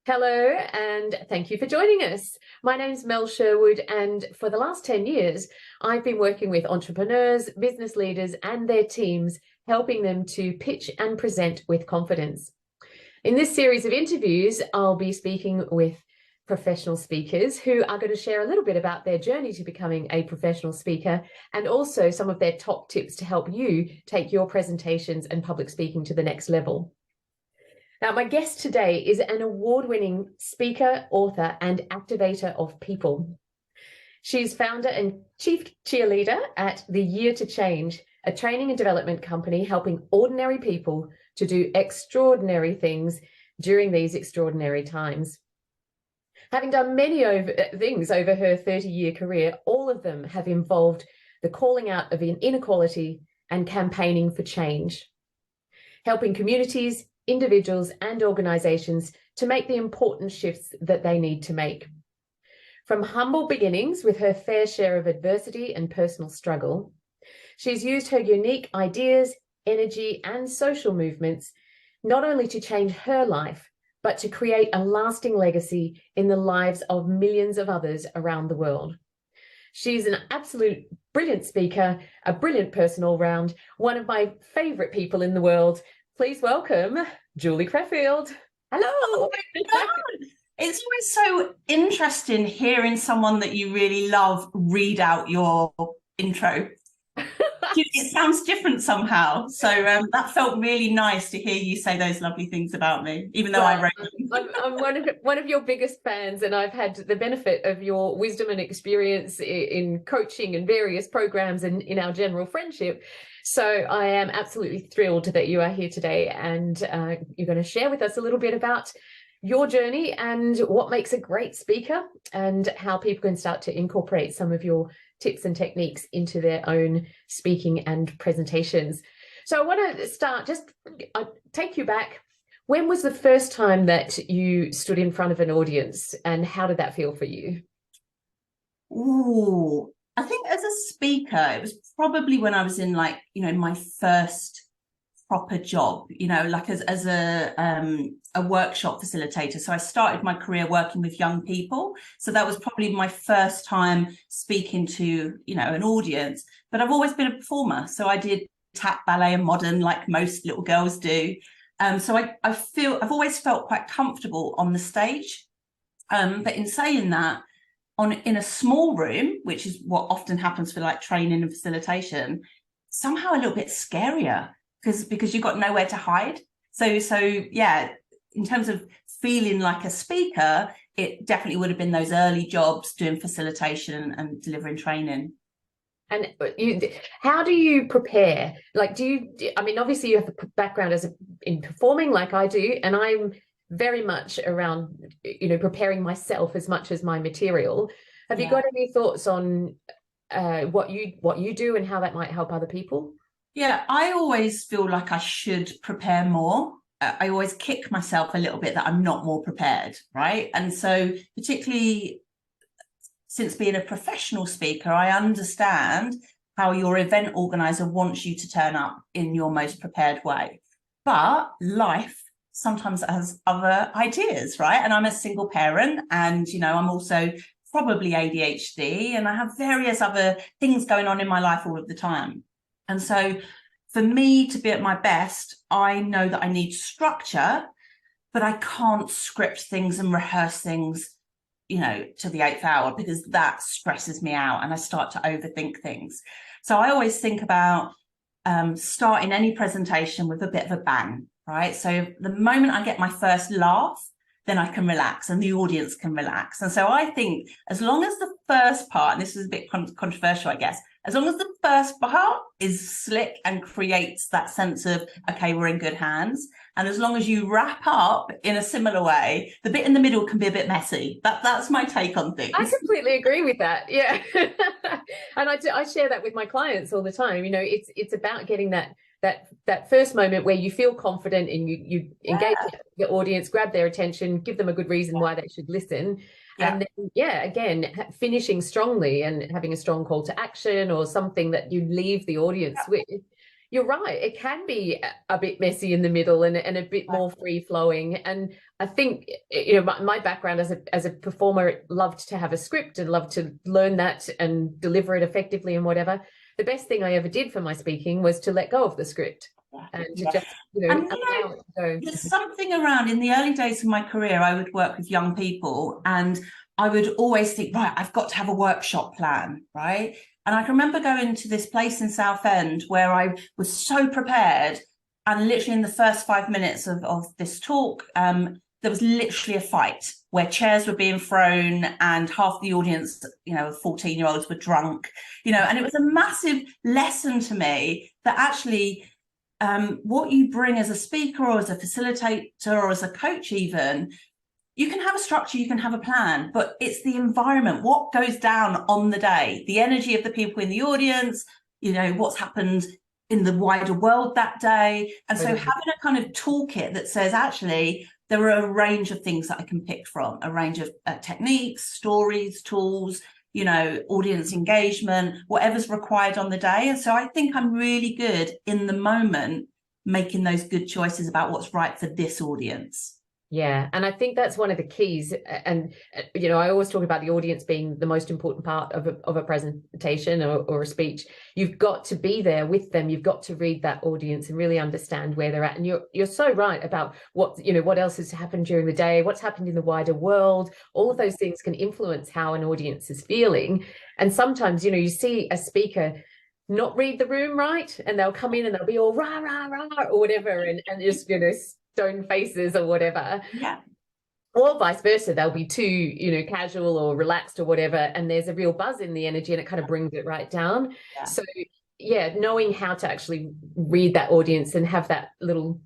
Hello, and thank you for joining us. My name's Mel Sherwood, and for the last 10 years, I've been working with entrepreneurs, business leaders, and their teams, helping them to pitch and present with confidence. In this series of interviews, I'll be speaking with professional speakers who are going to share a little bit about their journey to becoming a professional speaker and also some of their top tips to help you take your presentations and public speaking to the next level. Now, my guest today is an award-winning speaker, author, and activator of people. She's founder and chief cheerleader at The Year to Change, a training and development company helping ordinary people to do extraordinary things during these extraordinary times. Having done many things over her 30-year career, all of them have involved the calling out of inequality and campaigning for change, helping communities, individuals and organisations to make the important shifts that they need to make. From humble beginnings with her fair share of adversity and personal struggle, she's used her unique ideas, energy and social movements not only to change her life, but to create a lasting legacy in the lives of millions of others around the world. She's an absolute brilliant speaker, a brilliant person all round, one of my favourite people in the world. Please welcome Julie Creffield. Hello. Oh my God. It's always so interesting hearing someone that you really love read out your intro. It sounds different somehow. So that felt really nice to hear you say those lovely things about me, even though I wrote them. I'm one of your biggest fans, and I've had the benefit of your wisdom and experience in coaching and various programs and in our general friendship. So I am absolutely thrilled that you are here today, and you're going to share with us a little bit about your journey and what makes a great speaker and how people can start to incorporate some of your tips and techniques into their own speaking and presentations. So I want to start, take you back. When was the first time that you stood in front of an audience, and how did that feel for you? Ooh, I think as a speaker, it was probably when I was in my first proper job, like as a workshop facilitator. So I started my career working with young people. So that was probably my first time speaking to, an audience. But I've always been a performer. So I did tap, ballet and modern like most little girls do. So I've always felt quite comfortable on the stage. But in saying that, in a small room, which is what often happens for like training and facilitation, somehow a little bit scarier because you've got nowhere to hide. So yeah, in terms of feeling like a speaker, it definitely would have been those early jobs doing facilitation and delivering training. And how do you prepare? Like, obviously you have a background in performing like I do, and I'm very much around, preparing myself as much as my material. Have you got any thoughts on what you do and how that might help other people? Yeah, I always feel like I should prepare more. I always kick myself a little bit that I'm not more prepared, right? And so particularly since being a professional speaker, I understand how your event organizer wants you to turn up in your most prepared way. But life sometimes has other ideas, right? And I'm a single parent, and I'm also probably ADHD, and I have various other things going on in my life all of the time. And so for me to be at my best, I know that I need structure, but I can't script things and rehearse things, to the 8th hour, because that stresses me out and I start to overthink things. So I always think about starting any presentation with a bit of a bang, right? So the moment I get my first laugh, then I can relax and the audience can relax. And so I think as long as the first part, and this is a bit controversial, I guess, as long as the first part is slick and creates that sense of, okay, we're in good hands. And as long as you wrap up in a similar way, the bit in the middle can be a bit messy. That's my take on things. I completely agree with that. Yeah. And I share that with my clients all the time. It's about getting that first moment where you feel confident and you engage the audience, grab their attention, give them a good reason why they should listen. And then, again, finishing strongly and having a strong call to action or something that you leave the audience with you're right. It can be a bit messy in the middle and a bit more free flowing. And I think, my background as a performer, loved to have a script and loved to learn that and deliver it effectively and whatever. The best thing I ever did for my speaking was to let go of the script and to just, allow it to go. There's something around, in the early days of my career, I would work with young people and I would always think, right, I've got to have a workshop plan, right? And I can remember going to this place in Southend where I was so prepared, and literally in the first 5 minutes of this talk, there was literally a fight where chairs were being thrown and half the audience, 14-year-olds were drunk, and it was a massive lesson to me that actually what you bring as a speaker or as a facilitator or as a coach even, you can have a structure, you can have a plan, but it's the environment, what goes down on the day, the energy of the people in the audience, what's happened in the wider world that day. And so having a kind of toolkit that says, actually, there are a range of things that I can pick from, a range of techniques, stories, tools, audience engagement, whatever's required on the day. And so I think I'm really good in the moment, making those good choices about what's right for this audience. Yeah, and I think that's one of the keys. And I always talk about the audience being the most important part of a presentation or a speech. You've got to be there with them. You've got to read that audience and really understand where they're at. And you're so right about what else has happened during the day, what's happened in the wider world. All of those things can influence how an audience is feeling. And sometimes, you see a speaker not read the room right, and they'll come in and they'll be all rah, rah, rah, or whatever, and just, stone faces or whatever. Yeah. Or vice versa, they'll be too, casual or relaxed or whatever, and there's a real buzz in the energy and it kind of brings it right down. Yeah. So, knowing how to actually read that audience and have that little,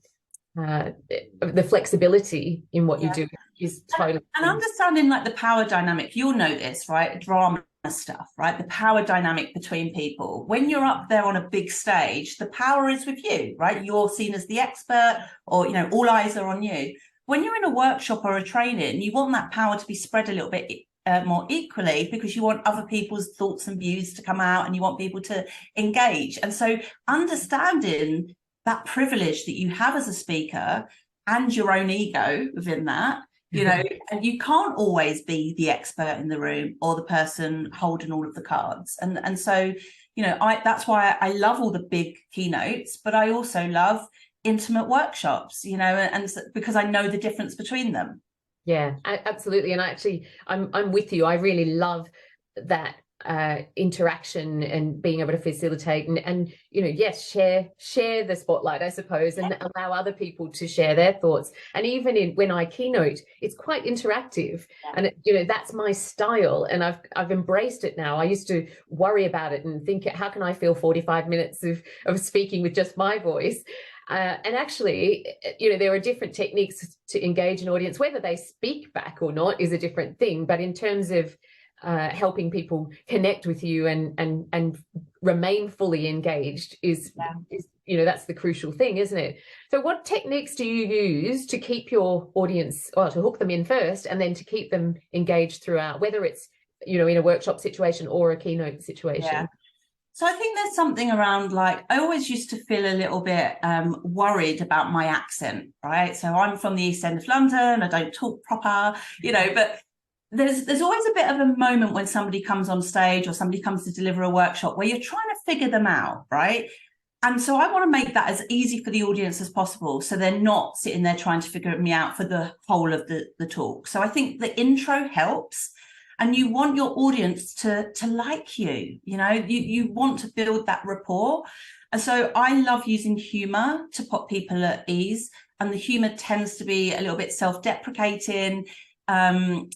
the flexibility in what you do is totally. And understanding like the power dynamic, you'll know this, right? Drama stuff, right? The power dynamic between people. When you're up there on a big stage, the power is with you, right? You're seen as the expert, or all eyes are on you. When you're in a workshop or a training, you want that power to be spread a little bit more equally, because you want other people's thoughts and views to come out and you want people to engage. And so understanding that privilege that you have as a speaker and your own ego within that, and you can't always be the expert in the room or the person holding all of the cards. And so, that's why I love all the big keynotes, but I also love intimate workshops, and because I know the difference between them. Yeah, absolutely. And I'm with you. I really love that interaction and being able to facilitate and yes, share the spotlight, I suppose, and allow other people to share their thoughts. And even when I keynote, it's quite interactive, and that's my style, and I've embraced it now. I used to worry about it and think, how can I fill 45 minutes of speaking with just my voice? And actually, there are different techniques to engage an audience. Whether they speak back or not is a different thing, but in terms of helping people connect with you and remain fully engaged is that's the crucial thing, isn't it? So what techniques do you use to keep your audience, or to hook them in first and then to keep them engaged throughout, whether it's in a workshop situation or a keynote situation? So I think there's something around, like, I always used to feel a little bit worried about my accent, right? So I'm from the East End of London, I don't talk proper, but there's always a bit of a moment when somebody comes on stage or somebody comes to deliver a workshop where you're trying to figure them out, right? And so I want to make that as easy for the audience as possible, so they're not sitting there trying to figure me out for the whole of the talk. So I think the intro helps, and you want your audience to like you, you want to build that rapport. And so I love using humor to put people at ease, and the humor tends to be a little bit self-deprecating. And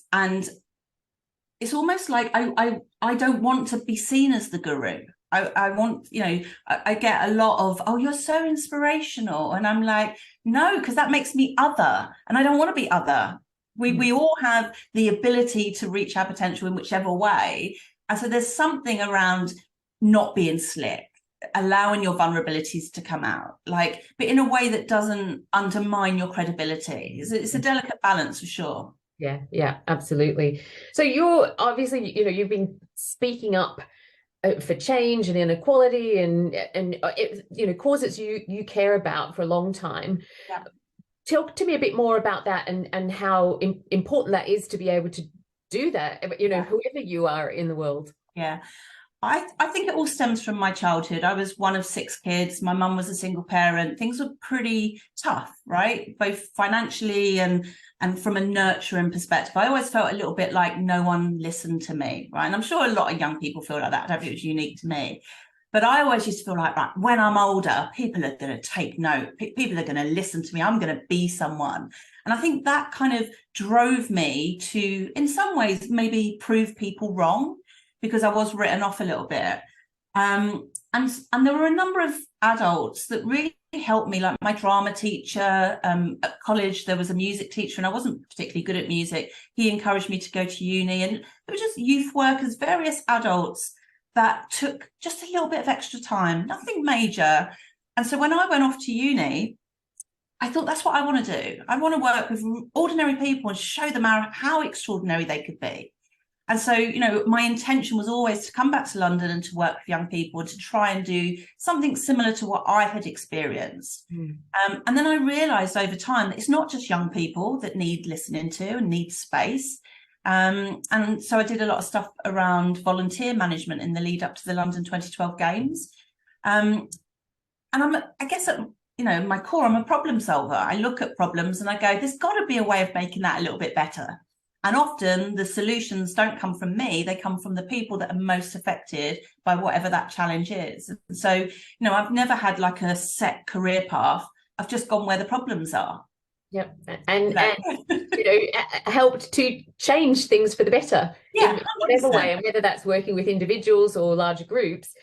it's almost like I don't want to be seen as the guru. I want, I get a lot of, oh, you're so inspirational. And I'm like, no, because that makes me other. And I don't want to be other. We all have the ability to reach our potential in whichever way. And so there's something around not being slick, allowing your vulnerabilities to come out, but in a way that doesn't undermine your credibility. It's a delicate balance for sure. Yeah, absolutely. So you're obviously, you've been speaking up for change and inequality and it, you know, causes you care about for a long time. Yeah. Talk to me a bit more about that and how important that is to be able to do that, you know, whoever you are in the world. Yeah. I think it all stems from my childhood. I was one of 6 kids. My mum was a single parent. Things were pretty tough, right? Both financially and from a nurturing perspective. I always felt a little bit like no one listened to me, right? And I'm sure a lot of young people feel like that. I don't think it was unique to me. But I always used to feel like, right, when I'm older, people are going to take note. People are going to listen to me. I'm going to be someone. And I think that kind of drove me to, in some ways, maybe prove people wrong, because I was written off a little bit. And there were a number of adults that really helped me, like my drama teacher. At college, there was a music teacher, and I wasn't particularly good at music. He encouraged me to go to uni, and it was just youth workers, various adults that took just a little bit of extra time, nothing major. And so when I went off to uni, I thought that's what I want to do. I want to work with ordinary people and show them how extraordinary they could be. And so, you know, my intention was always to come back to London and to work with young people and to try and do something similar to what I had experienced. And then I realised over time that it's not just young people that need listening to and need space. And so I did a lot of stuff around volunteer management in the lead up to the London 2012 Games. And I guess at, you know, my core, I'm a problem solver. I look at problems and I go, there's got to be a way of making that a little bit better. And often the solutions don't come from me, they come from the people that are most affected by whatever that challenge is. And so, you know, I've never had like a set career path. I've just gone where the problems are. Yep. And you know, helped to change things for the better in whatever way, and whether that's working with individuals or larger groups,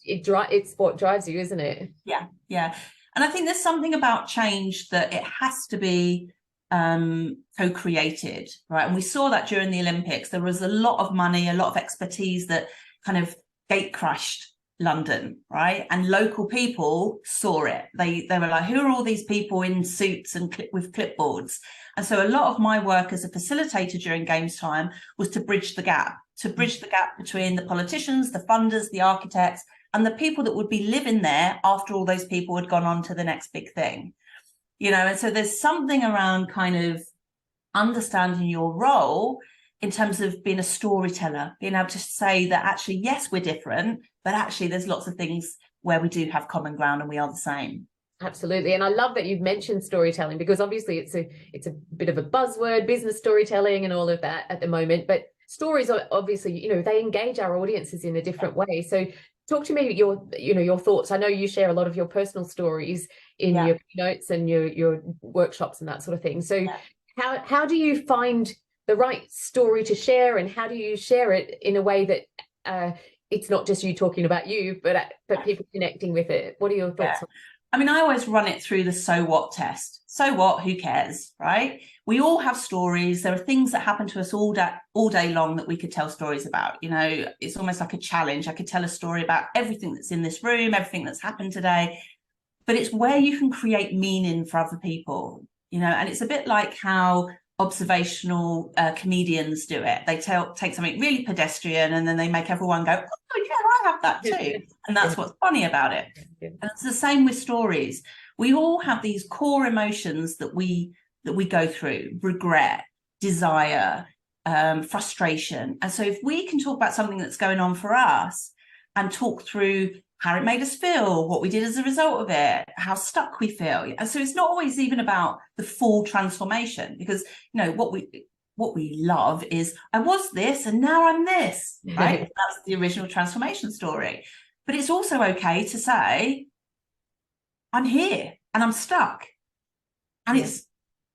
it's what drives you, isn't it? Yeah. And I think there's something about change that it has to be co-created, right? And we saw that during the Olympics. There was a lot of money, a lot of expertise that kind of gate crashed London, right? And local people saw it. They were like, who are all these people in suits and with clipboards? And so a lot of my work as a facilitator during Games time was to bridge the gap between the politicians, the funders, the architects, and the people that would be living there after all those people had gone on to the next big thing. You know, and so there's something around kind of understanding your role in terms of being a storyteller, being able to say that actually, yes, we're different, but actually there's lots of things where we do have common ground and we are the same. Absolutely. And I love that you've mentioned storytelling, because obviously it's a bit of a buzzword, business storytelling and all of that at the moment. But stories are obviously, you know, they engage our audiences in a different way. So talk to me your thoughts. I know you share a lot of your personal stories in your notes and your workshops and that sort of thing. So how do you find the right story to share, and how do you share it in a way that it's not just you talking about you, but people connecting with it? What are your thoughts on? I mean, I always run it through the so what test. So what? Who cares, right? We all have stories. There are things that happen to us all day long that we could tell stories about. You know, it's almost like a challenge. I could tell a story about everything that's in this room, everything that's happened today. But it's where you can create meaning for other people, you know, and it's a bit like how observational comedians do it. They take something really pedestrian and then they make everyone go, oh yeah, I have that too. And that's what's funny about it. And it's the same with stories. We all have these core emotions that we go through: regret, desire, frustration. And so if we can talk about something that's going on for us and talk through how it made us feel, what we did as a result of it, how stuck we feel. And so it's not always even about the full transformation, because, you know, what we love is, I was this and now I'm this, right? That's the original transformation story. But it's also okay to say, I'm here and I'm stuck and it's,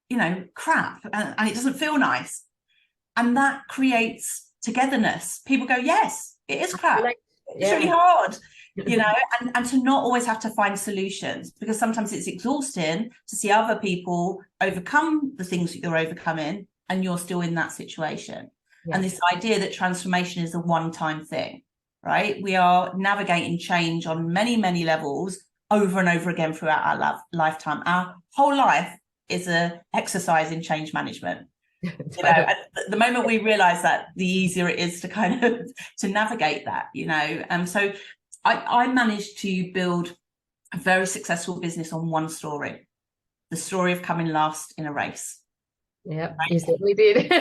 you know, crap and it doesn't feel nice. And that creates togetherness. People go, yes, it is crap. It's really hard. You know, and to not always have to find solutions, because sometimes it's exhausting to see other people overcome the things that you're overcoming and you're still in that situation. And this idea that transformation is a one-time thing, right? We are navigating change on many, many levels over and over again throughout our lifetime. Our whole life is an exercise in change management. You know, at the moment we realize that, the easier it is to kind of to navigate that, you know. So I managed to build a very successful business on one story, the story of coming last in a race. Yeah, Right? you certainly did.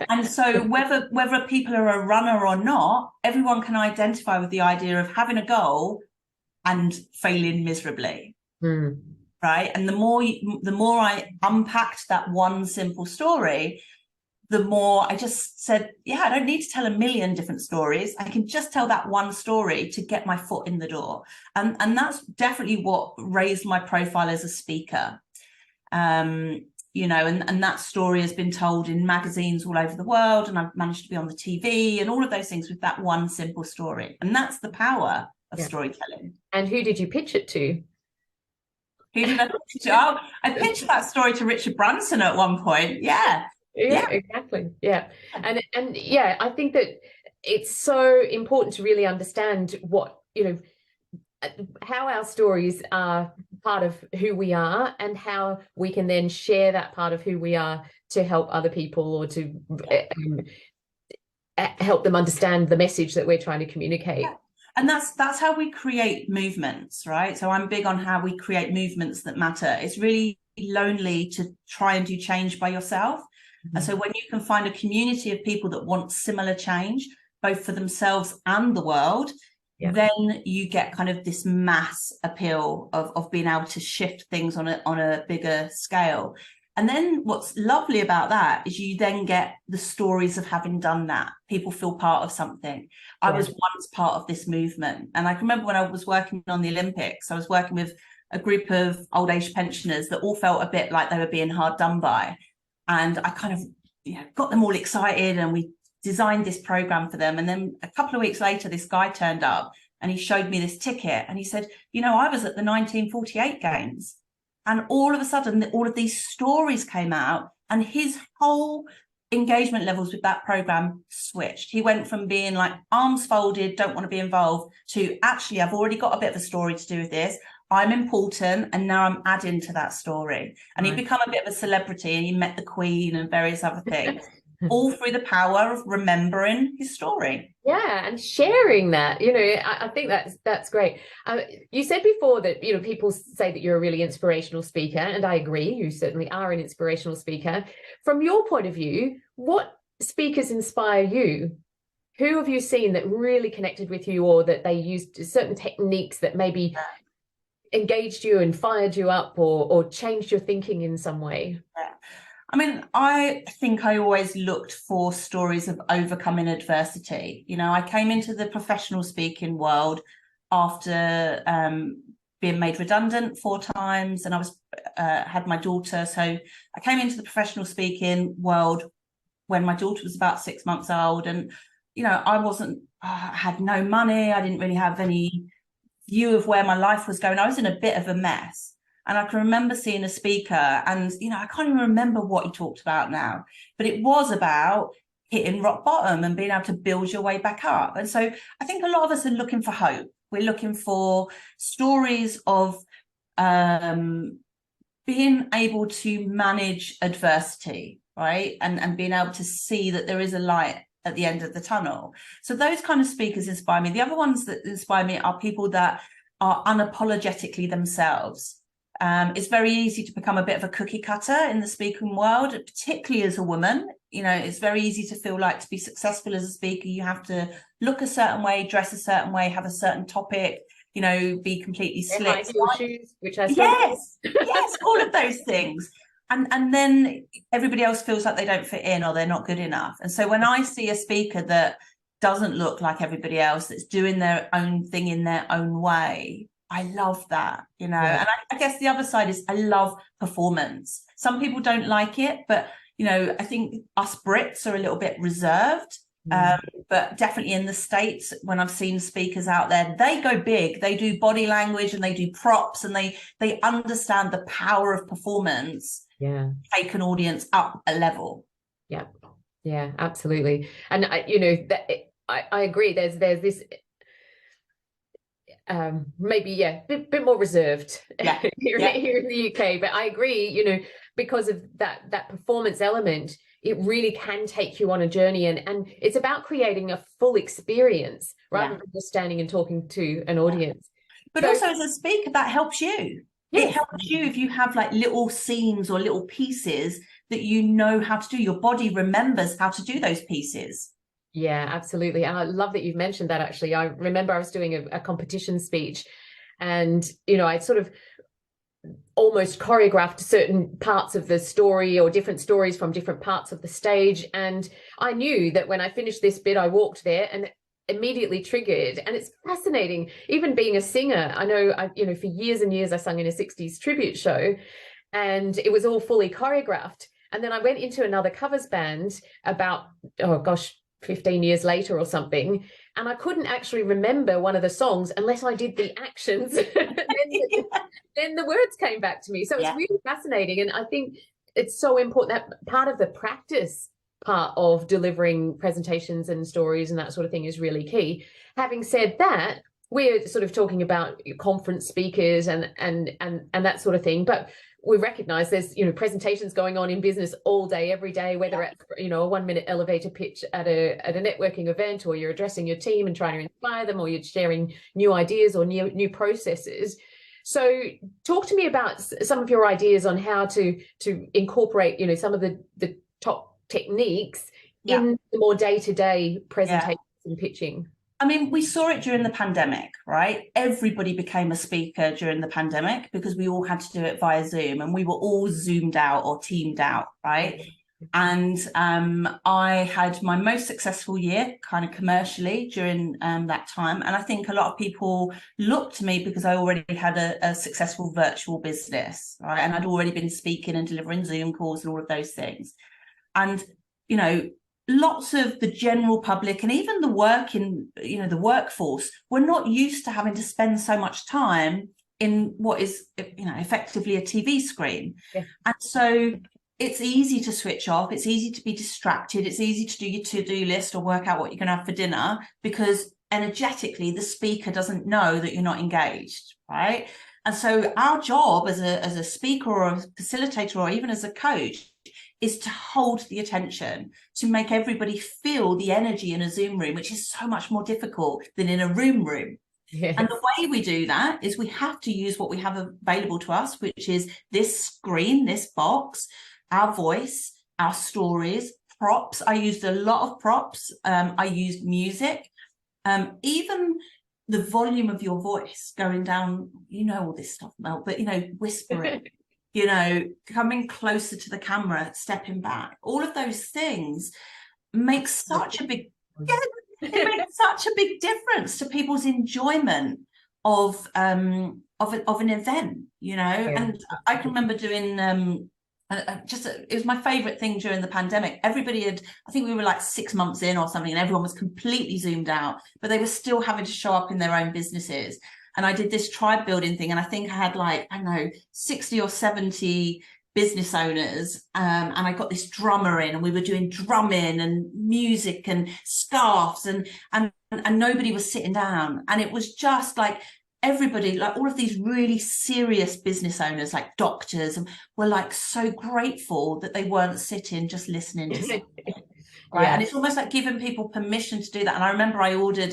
And so whether people are a runner or not, everyone can identify with the idea of having a goal and failing miserably. Right. And the more I unpacked that one simple story, the more I just said, yeah, I don't need to tell a million different stories. I can just tell that one story to get my foot in the door. And that's definitely what raised my profile as a speaker. You know, and that story has been told in magazines all over the world, and I've managed to be on the TV and all of those things with that one simple story. And that's the power of storytelling. And who did you pitch it to? Who did I pitch it to? Oh, I pitched that story to Richard Branson at one point. Yeah, exactly. Yeah. And yeah, I think that it's so important to really understand what, you know, how our stories are part of who we are, and how we can then share that part of who we are to help other people, or to help them understand the message that we're trying to communicate. And that's how we create movements, right? So I'm big on how we create movements that matter. It's really lonely to try and do change by yourself. And so when you can find a community of people that want similar change, both for themselves and the world, then you get kind of this mass appeal of being able to shift things on a bigger scale. And then what's lovely about that is you then get the stories of having done that. People feel part of something. I was once part of this movement. And I can remember when I was working on the Olympics, I was working with a group of old age pensioners that all felt a bit like they were being hard done by. And I kind of, you know, got them all excited, and we designed this program for them. And then a couple of weeks later, this guy turned up and he showed me this ticket, and he said, you know, I was at the 1948 games. And all of a sudden, all of these stories came out, and his whole engagement levels with that program switched. He went from being like arms folded, don't want to be involved, to actually, I've already got a bit of a story to do with this. I'm important, and now I'm adding to that story. And he'd become a bit of a celebrity, and he met the Queen and various other things, all through the power of remembering his story. Yeah, and sharing that, you know, I think that's great. You said before that, you know, people say that you're a really inspirational speaker, and I agree, you certainly are an inspirational speaker. From your point of view, what speakers inspire you? Who have you seen that really connected with you, or that they used certain techniques that maybe engaged you and fired you up, or changed your thinking in some way? Yeah. I mean, I think I always looked for stories of overcoming adversity. You know, I came into the professional speaking world after being made redundant 4 times, and I was had my daughter. So I came into the professional speaking world when my daughter was about 6 months old, and you know, I had no money. I didn't really have any view of where my life was going. I was in a bit of a mess. And I can remember seeing a speaker, and, you know, I can't even remember what he talked about now, but it was about hitting rock bottom and being able to build your way back up. And so I think a lot of us are looking for hope. We're looking for stories of being able to manage adversity, right? And being able to see that there is a light at the end of the tunnel. So those kind of speakers inspire me. The other ones that inspire me are people that are unapologetically themselves. It's very easy to become a bit of a cookie cutter in the speaking world, particularly as a woman. You know, it's very easy to feel like, to be successful as a speaker, you have to look a certain way, dress a certain way, have a certain topic, you know, be completely slick. Shoes, which I yes, all of those things. And then everybody else feels like they don't fit in, or they're not good enough. And so when I see a speaker that doesn't look like everybody else, that's doing their own thing in their own way, I love that, you know. And I guess the other side is I love performance. Some people don't like it, but, you know, I think us Brits are a little bit reserved. But definitely in the States, when I've seen speakers out there, they go big. They do body language, and they do props, and they understand the power of performance. Take an audience up a level. Yeah, absolutely. And you know, I agree. There's this maybe bit more reserved here in the UK, but I agree, you know, because of that performance element, it really can take you on a journey, and it's about creating a full experience rather than just standing and talking to an audience. But also as a speaker, that helps you. Yes. It helps you if you have like little scenes or little pieces that you know how to do. Your body remembers how to do those pieces. Yeah, absolutely. And I love that you've mentioned that. Actually, I remember I was doing a competition speech, and, you know, I sort of almost choreographed certain parts of the story or different stories from different parts of the stage. And I knew that when I finished this bit, I walked there and immediately triggered. And it's fascinating, even being a singer. I know, you know, for years and years I sung in a 60s tribute show, and it was all fully choreographed. And then I went into another covers band about, oh gosh, 15 years later or something, and I couldn't actually remember one of the songs unless I did the actions. Then the words came back to me. So it's really fascinating. And I think it's so important, that part of the practice part of delivering presentations and stories and that sort of thing is really key. Having said that, we're sort of talking about conference speakers and that sort of thing, but we recognize there's, you know, presentations going on in business all day, every day, whether at, you know, a 1-minute elevator pitch at a networking event, or you're addressing your team and trying to inspire them, or you're sharing new ideas or new processes. So talk to me about some of your ideas on how to incorporate, you know, some of the top techniques in the more day-to-day presentations and pitching. I mean, we saw it during the pandemic, right? Everybody became a speaker during the pandemic because we all had to do it via Zoom, and we were all Zoomed out or teamed out, right? And I had my most successful year kind of commercially during that time. And I think a lot of people looked to me because I already had a successful virtual business, right? And I'd already been speaking and delivering Zoom calls and all of those things. And, you know, lots of the general public and even the workforce were not used to having to spend so much time in what is, you know, effectively a TV screen. Yeah. And so it's easy to switch off. It's easy to be distracted. It's easy to do your to-do list or work out what you're going to have for dinner, because energetically the speaker doesn't know that you're not engaged, right? And so our job as a speaker or a facilitator or even as a coach is to hold the attention, to make everybody feel the energy in a Zoom room, which is so much more difficult than in a room. Yes. And the way we do that is we have to use what we have available to us, which is this screen, this box, our voice, our stories, props. I used a lot of props. I used music, even the volume of your voice going down, you know, all this stuff, Mel, but, you know, whispering. You know, coming closer to the camera, stepping back, all of those things make such a big, it makes such a big difference to people's enjoyment of an event, you know. And I can remember doing it was my favorite thing during the pandemic. Everybody had, I think we were like 6 months in or something, and everyone was completely Zoomed out, but they were still having to show up in their own businesses. And I did this tribe building thing, and I think I had like, I don't know, 60 or 70 business owners, and I got this drummer in, and we were doing drumming and music and scarves, and nobody was sitting down. And it was just like everybody, like all of these really serious business owners, like doctors, were like so grateful that they weren't sitting just listening to something. Right. And it's almost like giving people permission to do that. And I remember I ordered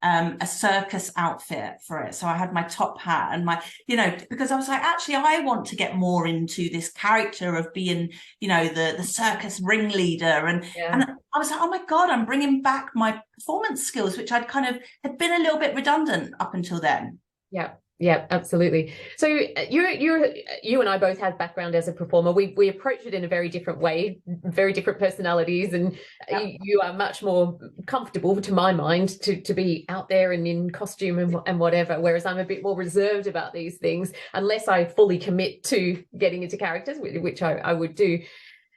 a circus outfit for it. So I had my top hat and my, you know, because I was like, actually, I want to get more into this character of being, you know, the circus ringleader. And I was like, oh my God, I'm bringing back my performance skills, which I'd kind of had been a little bit redundant up until then. Yeah, absolutely. So you and I both have background as a performer. We approach it in a very different way, very different personalities, and you are much more comfortable, to my mind, to be out there and in costume and whatever, whereas I'm a bit more reserved about these things unless I fully commit to getting into characters, which I would do.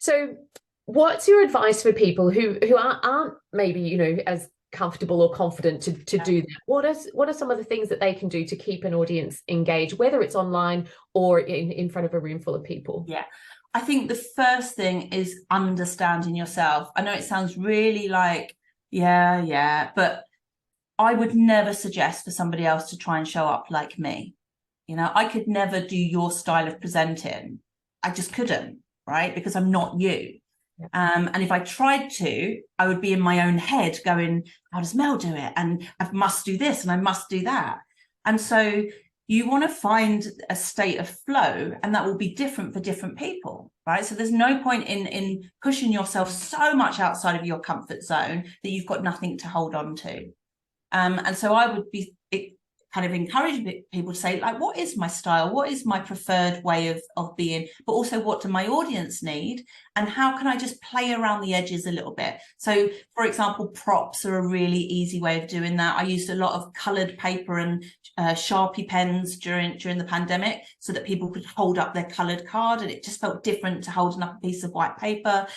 So what's your advice for people who aren't maybe, you know, as comfortable or confident to do that? What are some of the things that they can do to keep an audience engaged, whether it's online or in front of a room full of people? I think the first thing is understanding yourself. I know it sounds really like but I would never suggest for somebody else to try and show up like me. You know, I could never do your style of presenting. I just couldn't, right? Because I'm not you. And if I tried to, I would be in my own head going, how does Mel do it? And I must do this and I must do that. And so you want to find a state of flow, and that will be different for different people, right? So there's no point in pushing yourself so much outside of your comfort zone that you've got nothing to hold on to. And so I would be kind of encourage people to say, like, what is my style? What is my preferred way of being? But also, what do my audience need? And how can I just play around the edges a little bit? So, for example, props are a really easy way of doing that. I used a lot of coloured paper and Sharpie pens during the pandemic so that people could hold up their coloured card, and it just felt different to holding up a piece of white paper.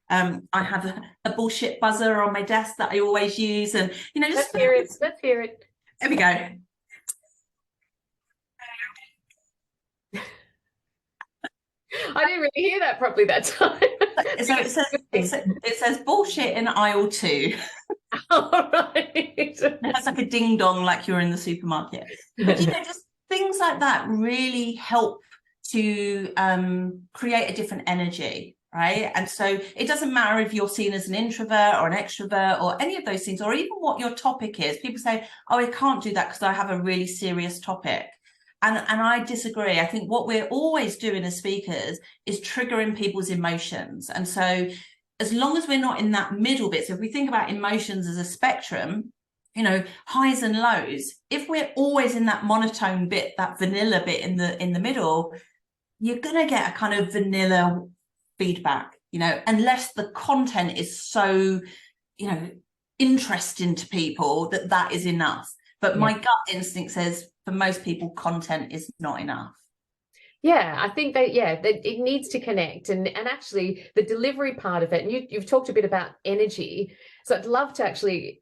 I have a bullshit buzzer on my desk that I always use, and just let's hear it. There we go. I didn't really hear that properly that time. So it says bullshit in aisle 2. All right. It's like a ding dong, like you're in the supermarket. But just things like that really help to create a different energy, right? And so it doesn't matter if you're seen as an introvert or an extrovert or any of those things, or even what your topic is. People say, oh, I can't do that because I have a really serious topic. And I disagree. I think what we're always doing as speakers is triggering people's emotions. And so as long as we're not in that middle bit, so if we think about emotions as a spectrum, highs and lows, if we're always in that monotone bit, that vanilla bit in the middle, you're going to get a kind of vanilla feedback, unless the content is so, interesting to people that is enough. But my gut instinct says, for most people, content is not enough. Yeah, I think that it needs to connect, and actually the delivery part of it. And you've talked a bit about energy, so I'd love to actually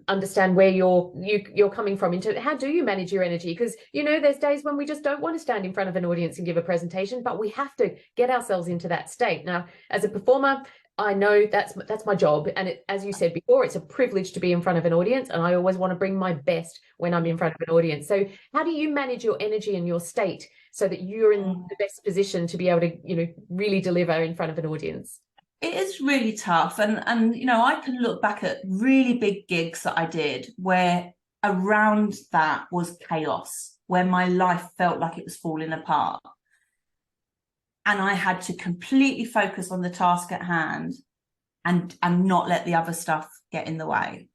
understand where you're coming from into how do you manage your energy, because there's days when we just don't want to stand in front of an audience and give a presentation, but we have to get ourselves into that state. Now, as a performer, I know that's my job, and as you said before, it's a privilege to be in front of an audience, and I always want to bring my best when I'm in front of an audience. So how do you manage your energy and your state so that you're in the best position to be able to really deliver in front of an audience? It is really tough, and I can look back at really big gigs that I did where around that was chaos, where my life felt like it was falling apart. And I had to completely focus on the task at hand and not let the other stuff get in the way.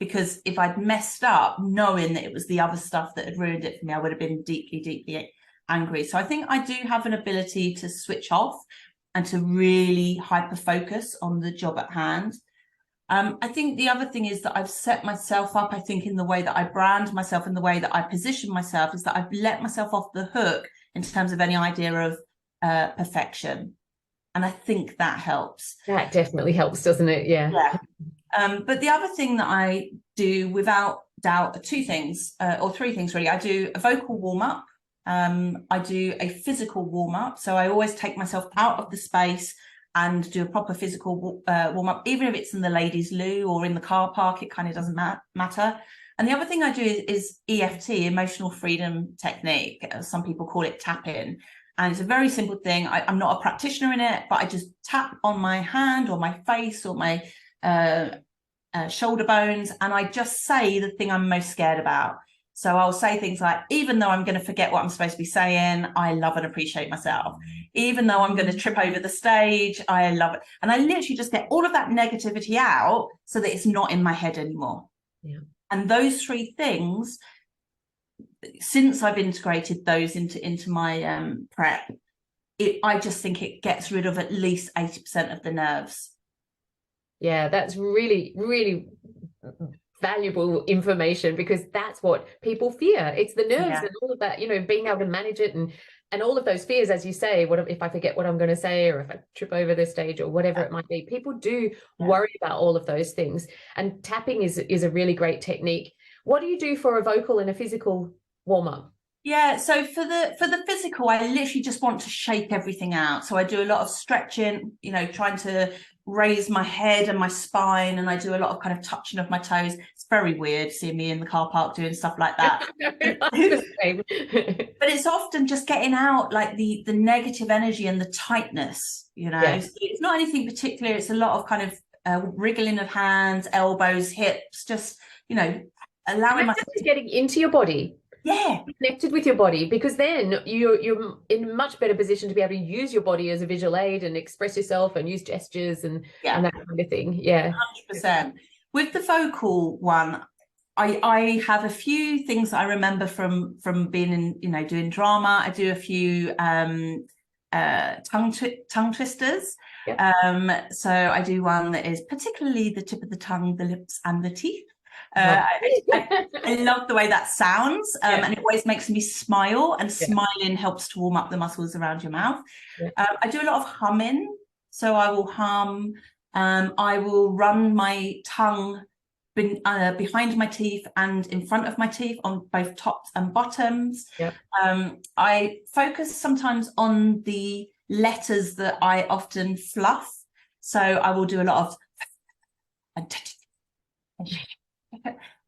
Because if I'd messed up, knowing that it was the other stuff that had ruined it for me, I would have been deeply, deeply angry. So I think I do have an ability to switch off and to really hyper focus on the job at hand. I think the other thing is that I've set myself up, I think, in the way that I brand myself and the way that I position myself, is that I've let myself off the hook in terms of any idea of perfection, and I think that helps. That definitely helps, doesn't it? Yeah. But the other thing that I do, without doubt, are 2 things or 3 things really. I do a vocal warm-up, I do a physical warm-up, so I always take myself out of the space and do a proper physical warm-up, even if it's in the ladies' loo or in the car park. It kind of doesn't matter. And the other thing I do is EFT, emotional freedom technique. Some people call it tapping. And it's a very simple thing. I'm not a practitioner in it, but I just tap on my hand or my face or my shoulder bones, and I just say the thing I'm most scared about. So I'll say things like, even though I'm going to forget what I'm supposed to be saying, I love and appreciate myself. Even though I'm going to trip over the stage, I love it. And I literally just get all of that negativity out so that it's not in my head anymore. Yeah. And those 3 things, since I've integrated those into my prep, I just think it gets rid of at least 80% of the nerves. Yeah, that's really, really valuable information, because that's what people fear. It's the nerves and all of that, being able to manage it and all of those fears, as you say, what if I forget what I'm going to say, or if I trip over the stage, or whatever it might be. People do worry about all of those things, and tapping is a really great technique. What do you do for a vocal and a physical warm-up? Yeah, so for the physical, I literally just want to shake everything out. So I do a lot of stretching, trying to raise my head and my spine, and I do a lot of kind of touching of my toes. It's very weird seeing me in the car park doing stuff like that. But it's often just getting out like the negative energy and the tightness, you know. Yeah. So it's not anything particular. It's a lot of kind of wriggling of hands, elbows, hips, just, you know, allowing myself to getting into your body. Yeah, connected with your body, because then you're in a much better position to be able to use your body as a visual aid and express yourself and use gestures and that kind of thing. Yeah, 100%. With the vocal one, I have a few things that I remember from being in, you know, doing drama. I do a few tongue twisters. So I do one that is particularly the tip of the tongue, the lips and the teeth. I love the way that sounds, and it always makes me smile, and smiling helps to warm up the muscles around your mouth. I do a lot of humming, so I will hum. I will run my tongue behind my teeth and in front of my teeth on both tops and bottoms. I focus sometimes on the letters that I often fluff, so I will do a lot of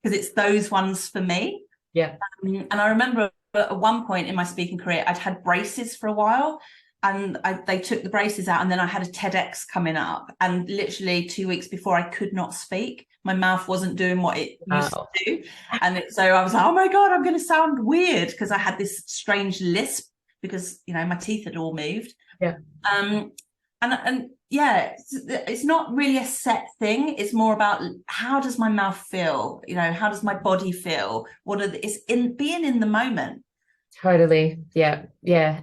because it's those ones for me. And I remember at one point in my speaking career, I'd had braces for a while, and they took the braces out, and then I had a TEDx coming up, and literally 2 weeks before I could not speak. My mouth wasn't doing what it used to do, and so I was like, oh my god, I'm going to sound weird, because I had this strange lisp because, you know, my teeth had all moved. And yeah, it's not really a set thing. It's more about how does my mouth feel? You know, how does my body feel? It's in being in the moment. Totally. Yeah,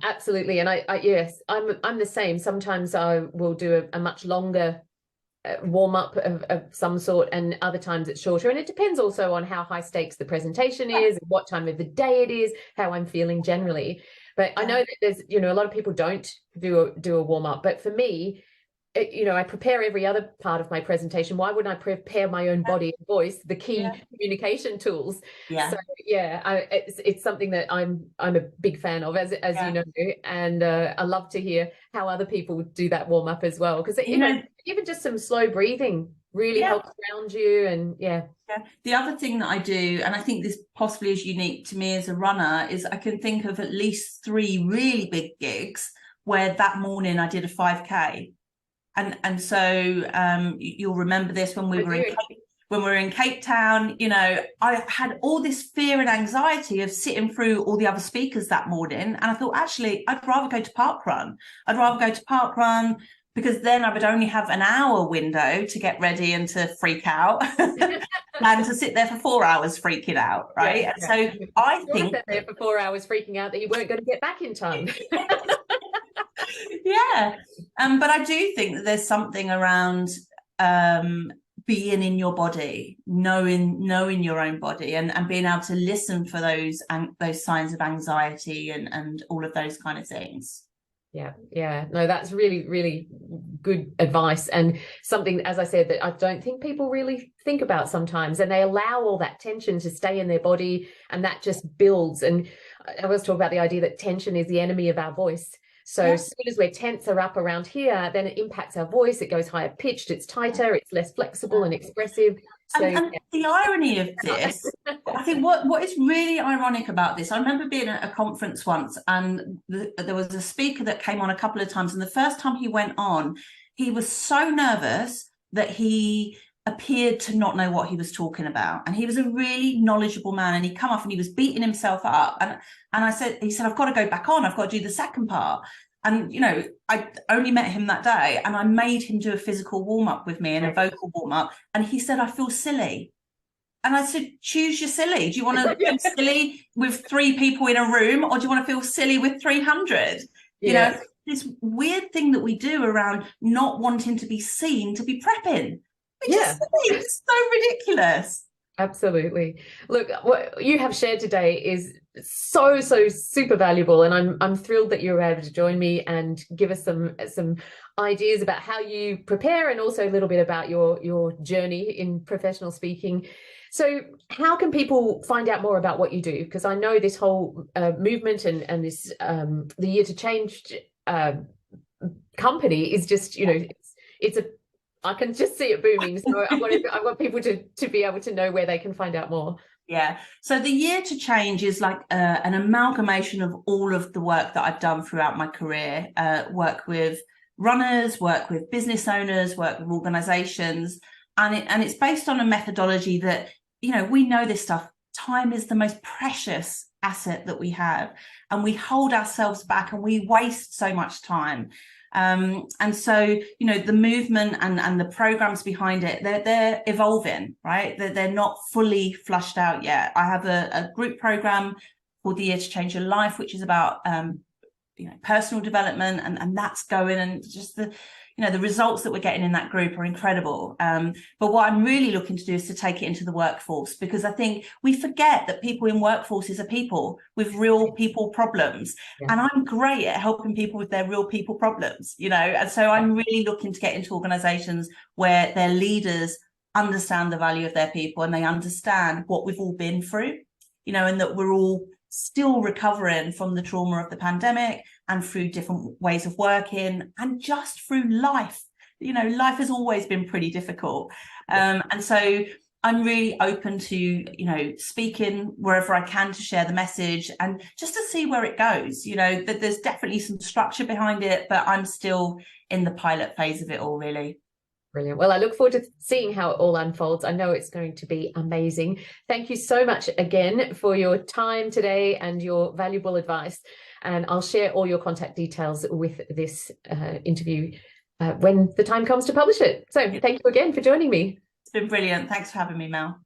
absolutely. And I yes, I'm the same. Sometimes I will do a much longer warm up of some sort, and other times it's shorter, and it depends also on how high stakes the presentation is, what time of the day it is, how I'm feeling generally. But I know that there's, you know, a lot of people don't do a warm up, but for me, you know, I prepare every other part of my presentation. Why wouldn't I prepare my own body and voice, the key communication tools? So it's something that I'm a big fan of, as you know, and I love to hear how other people do that warm up as well, because you know, even just some slow breathing really helps ground you. And the other thing that I do, and I think this possibly is unique to me as a runner, is I can think of at least 3 really big gigs where that morning I did a 5K. And so you'll remember this when we were in Cape Town. You know, I had all this fear and anxiety of sitting through all the other speakers that morning, and I thought, actually, I'd rather go to parkrun. Because then I would only have an hour window to get ready and to freak out, and to sit there for 4 hours freaking out, right? And so I think sat there for 4 hours freaking out that you weren't going to get back in time. But I do think that there's something around being in your body, knowing your own body, and being able to listen for those signs of anxiety and all of those kind of things. No, that's really, really good advice, and something, as I said, that I don't think people really think about sometimes, and they allow all that tension to stay in their body, and that just builds. And I always talk about the idea that tension is the enemy of our voice. So as soon as we're tense or up around here, then it impacts our voice. It goes higher pitched, it's tighter, it's less flexible and expressive. So and the irony of this, I think what is really ironic about this, I remember being at a conference once, and there was a speaker that came on a couple of times, and the first time he went on, he was so nervous that he appeared to not know what he was talking about. And he was a really knowledgeable man, and he'd come off and he was beating himself up. And he said, I've got to go back on. I've got to do the second part. And, you know, I only met him that day, and I made him do a physical warm-up with me and a vocal warm-up. And he said, I feel silly. And I said, choose your silly. Do you want to feel silly with 3 people in a room, or do you want to feel silly with 300? You know, this weird thing that we do around not wanting to be seen to be prepping. It's so ridiculous. Absolutely. Look, what you have shared today is so super valuable, and I'm thrilled that you were able to join me and give us some ideas about how you prepare, and also a little bit about your journey in professional speaking. So how can people find out more about what you do? Because I know this whole movement and this the Year to Change company is just, you know, it's a I can just see it booming. So I want people to be able to know where they can find out more. Yeah. So the Year to Change is like an amalgamation of all of the work that I've done throughout my career, work with runners, work with business owners, work with organizations. And it's based on a methodology that, you know, we know this stuff. Time is the most precious asset that we have, and we hold ourselves back and we waste so much time. And so, you know, the movement and the programs behind it, they're evolving, right? They're not fully flushed out yet. I have a group program called the Year to Change Your Life, which is about, you know, personal development, and that's going, and just the, you know, the results that we're getting in that group are incredible. But what I'm really looking to do is to take it into the workforce, because I think we forget that people in workforces are people with real people problems. Yeah. And I'm great at helping people with their real people problems, you know, and so I'm really looking to get into organizations where their leaders understand the value of their people, and they understand what we've all been through, you know, and that we're all still recovering from the trauma of the pandemic, and through different ways of working, and just through life. You know, life has always been pretty difficult. And so I'm really open to, you know, speaking wherever I can to share the message, and just to see where it goes. You know, that there's definitely some structure behind it, but I'm still in the pilot phase of it all, really. Brilliant. Well, I look forward to seeing how it all unfolds. I know it's going to be amazing. Thank you so much again for your time today and your valuable advice. And I'll share all your contact details with this interview when the time comes to publish it. So thank you again for joining me. It's been brilliant. Thanks for having me, Mel.